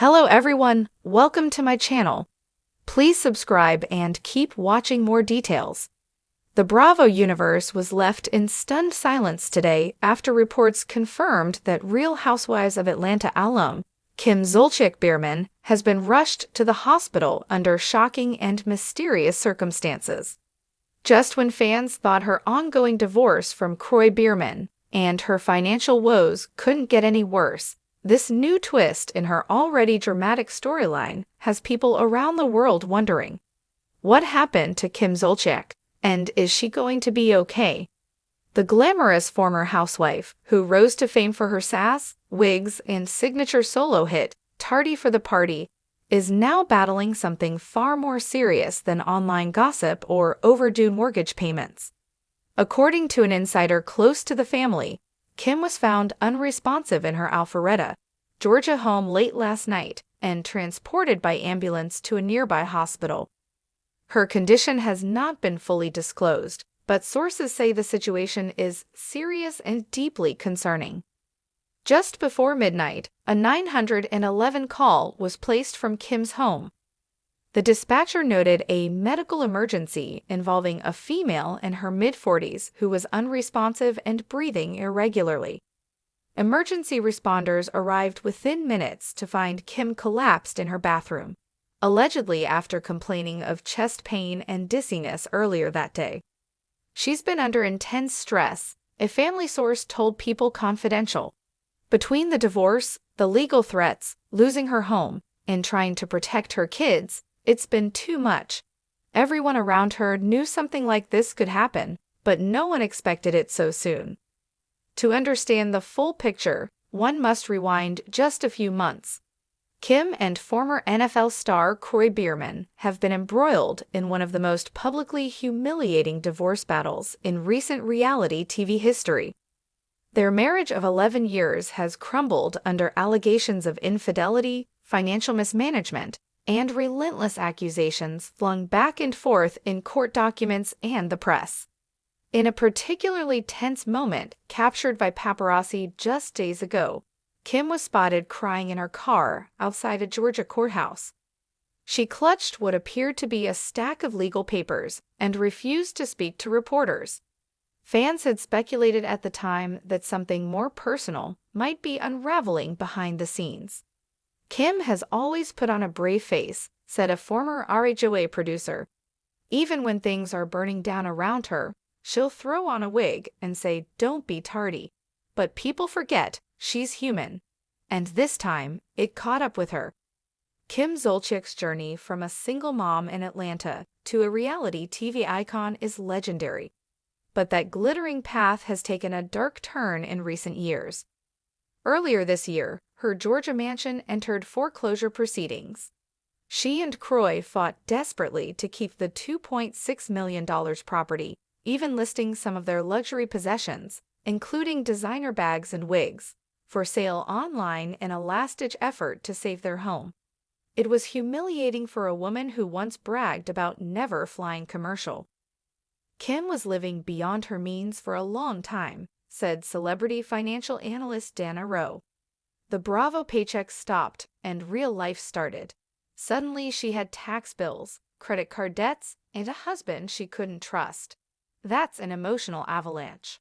Hello everyone, welcome to my channel. Please subscribe and keep watching more details. The Bravo universe was left in stunned silence today after reports confirmed that Real Housewives of Atlanta alum Kim Zolciak Biermann has been rushed to the hospital under shocking and mysterious circumstances. Just when fans thought her ongoing divorce from Kroy Biermann and her financial woes couldn't get any worse, this new twist in her already dramatic storyline has people around the world wondering, what happened to Kim Zolciak, and is she going to be okay? The glamorous former housewife, who rose to fame for her sass, wigs, and signature solo hit, Tardy for the Party, is now battling something far more serious than online gossip or overdue mortgage payments. According to an insider close to the family, Kim was found unresponsive in her Alpharetta, Georgia home late last night and transported by ambulance to a nearby hospital. Her condition has not been fully disclosed, but sources say the situation is serious and deeply concerning. Just before midnight, a 911 call was placed from Kim's home. The dispatcher noted a medical emergency involving a female in her mid-40s who was unresponsive and breathing irregularly. Emergency responders arrived within minutes to find Kim collapsed in her bathroom, allegedly after complaining of chest pain and dizziness earlier that day. She's been under intense stress, a family source told People Confidential. Between the divorce, the legal threats, losing her home, and trying to protect her kids, it's been too much. Everyone around her knew something like this could happen, but no one expected it so soon. To understand the full picture, one must rewind just a few months. Kim and former NFL star Kroy Biermann have been embroiled in one of the most publicly humiliating divorce battles in recent reality TV history. Their marriage of 11 years has crumbled under allegations of infidelity, financial mismanagement, and relentless accusations flung back and forth in court documents and the press. In a particularly tense moment captured by paparazzi just days ago, Kim was spotted crying in her car outside a Georgia courthouse. She clutched what appeared to be a stack of legal papers and refused to speak to reporters. Fans had speculated at the time that something more personal might be unraveling behind the scenes. Kim has always put on a brave face, said a former RHOA producer. Even when things are burning down around her, she'll throw on a wig and say, "Don't be tardy." But people forget she's human. And this time, it caught up with her. Kim Zolciak's journey from a single mom in Atlanta to a reality TV icon is legendary. But that glittering path has taken a dark turn in recent years. Earlier this year, her Georgia mansion entered foreclosure proceedings. She and Kroy fought desperately to keep the $2.6 million property, even listing some of their luxury possessions, including designer bags and wigs, for sale online in a last-ditch effort to save their home. It was humiliating for a woman who once bragged about never flying commercial. Kim was living beyond her means for a long time, said celebrity financial analyst Dana Rowe. The Bravo paycheck stopped and real life started. Suddenly she had tax bills, credit card debts, and a husband she couldn't trust. That's an emotional avalanche.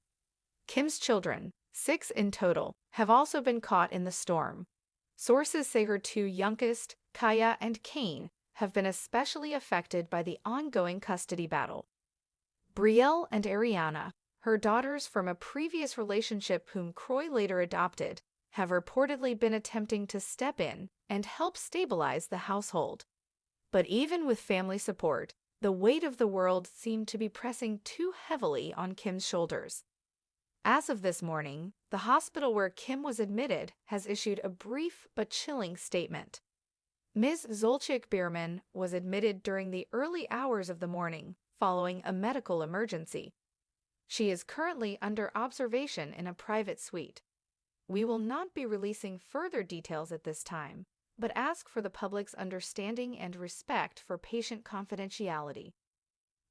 Kim's children, 6 in total, have also been caught in the storm. Sources say her 2 youngest, Kaya and Kane, have been especially affected by the ongoing custody battle. Brielle and Ariana, her daughters from a previous relationship whom Kroy later adopted, have reportedly been attempting to step in and help stabilize the household. But even with family support, the weight of the world seemed to be pressing too heavily on Kim's shoulders. As of this morning, the hospital where Kim was admitted has issued a brief but chilling statement. Ms. Zolciak Biermann was admitted during the early hours of the morning following a medical emergency. She is currently under observation in a private suite. We will not be releasing further details at this time, but ask for the public's understanding and respect for patient confidentiality.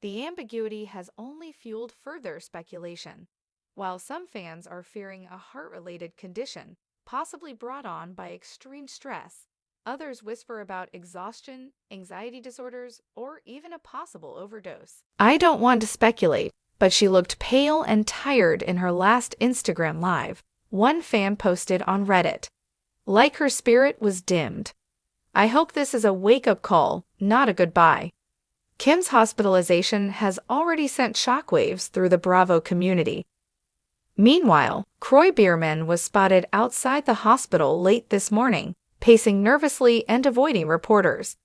The ambiguity has only fueled further speculation. While some fans are fearing a heart-related condition, possibly brought on by extreme stress, Others whisper about exhaustion, anxiety disorders, or even a possible overdose. I don't want to speculate, but she looked pale and tired in her last Instagram live, one fan posted on Reddit. Like her spirit was dimmed. I hope this is a wake-up call, not a goodbye. Kim's hospitalization has already sent shockwaves through the Bravo community. Meanwhile, Kroy Bierman was spotted outside the hospital late this morning, pacing nervously and avoiding reporters.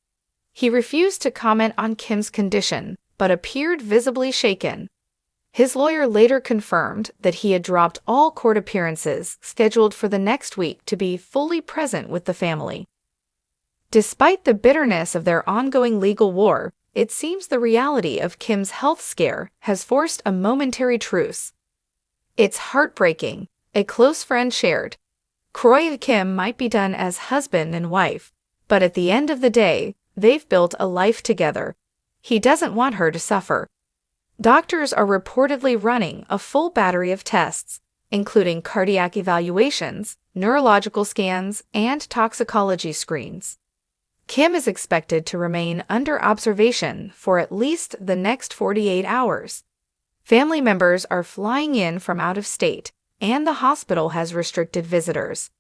He refused to comment on Kim's condition, but appeared visibly shaken. His lawyer later confirmed that he had dropped all court appearances scheduled for the next week to be fully present with the family. Despite the bitterness of their ongoing legal war, it seems the reality of Kim's health scare has forced a momentary truce. It's heartbreaking, a close friend shared. Kroy and Kim might be done as husband and wife, but at the end of the day, they've built a life together. He doesn't want her to suffer. Doctors are reportedly running a full battery of tests, including cardiac evaluations, neurological scans, and toxicology screens. Kim is expected to remain under observation for at least the next 48 hours. Family members are flying in from out of state, and the hospital has restricted visitors.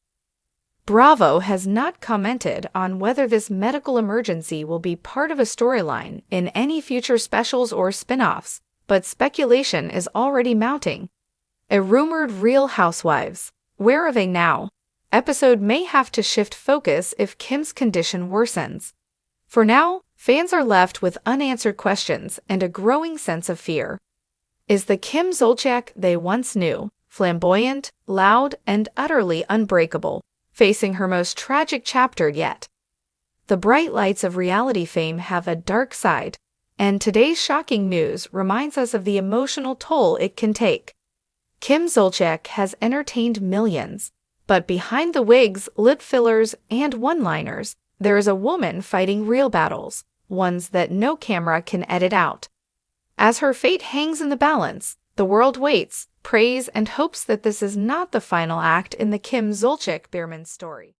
Bravo has not commented on whether this medical emergency will be part of a storyline in any future specials or spin-offs, but speculation is already mounting. A rumored Real Housewives, Where Are They Now? Episode may have to shift focus if Kim's condition worsens. For now, fans are left with unanswered questions and a growing sense of fear. Is the Kim Zolciak they once knew flamboyant, loud, and utterly unbreakable, facing her most tragic chapter yet? The bright lights of reality fame have a dark side, and today's shocking news reminds us of the emotional toll it can take. Kim Zolciak has entertained millions, but behind the wigs, lip fillers, and one-liners, there is a woman fighting real battles, ones that no camera can edit out. As her fate hangs in the balance, the world waits, prays, and hopes that this is not the final act in the Kim Zolciak Bierman story.